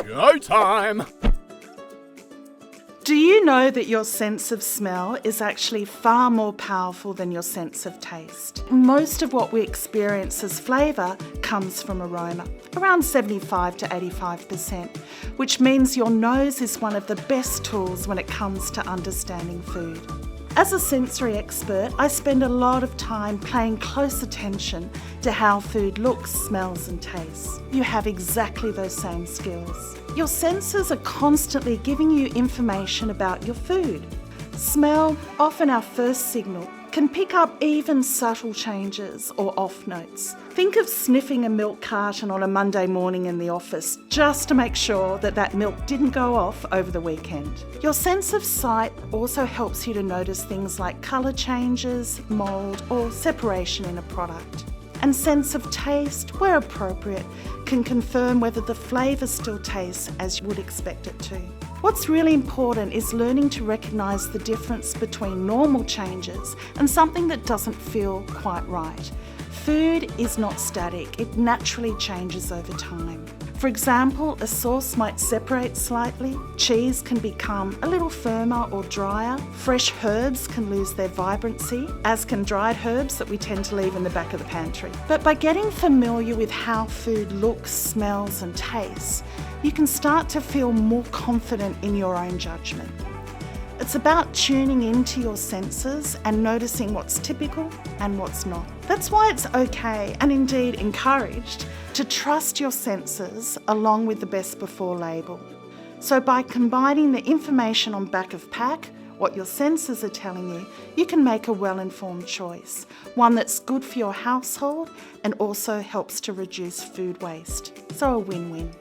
Go time! Do you know that your sense of smell is actually far more powerful than your sense of taste? Most of what we experience as flavour comes from aroma, around 75 to 85%, which means your nose is one of the best tools when it comes to understanding food. As a sensory expert, I spend a lot of time paying close attention to how food looks, smells and tastes. You have exactly those same skills. Your senses are constantly giving you information about your food. Smell, often our first signal, can pick up even subtle changes or off notes. Think of sniffing a milk carton on a Monday morning in the office just to make sure that that milk didn't go off over the weekend. Your sense of sight also helps you to notice things like colour changes, mould or separation in a product. And sense of taste, where appropriate, can confirm whether the flavour still tastes as you would expect it to. What's really important is learning to recognise the difference between normal changes and something that doesn't feel quite right. Food is not static, it naturally changes over time. For example, a sauce might separate slightly, cheese can become a little firmer or drier, fresh herbs can lose their vibrancy, as can dried herbs that we tend to leave in the back of the pantry. But by getting familiar with how food looks, smells and tastes, you can start to feel more confident in your own judgment. It's about tuning into your senses and noticing what's typical and what's not. That's why it's okay, and indeed encouraged, to trust your senses along with the best before label. So by combining the information on back of pack, what your senses are telling you, you can make a well-informed choice, one that's good for your household and also helps to reduce food waste. So a win-win.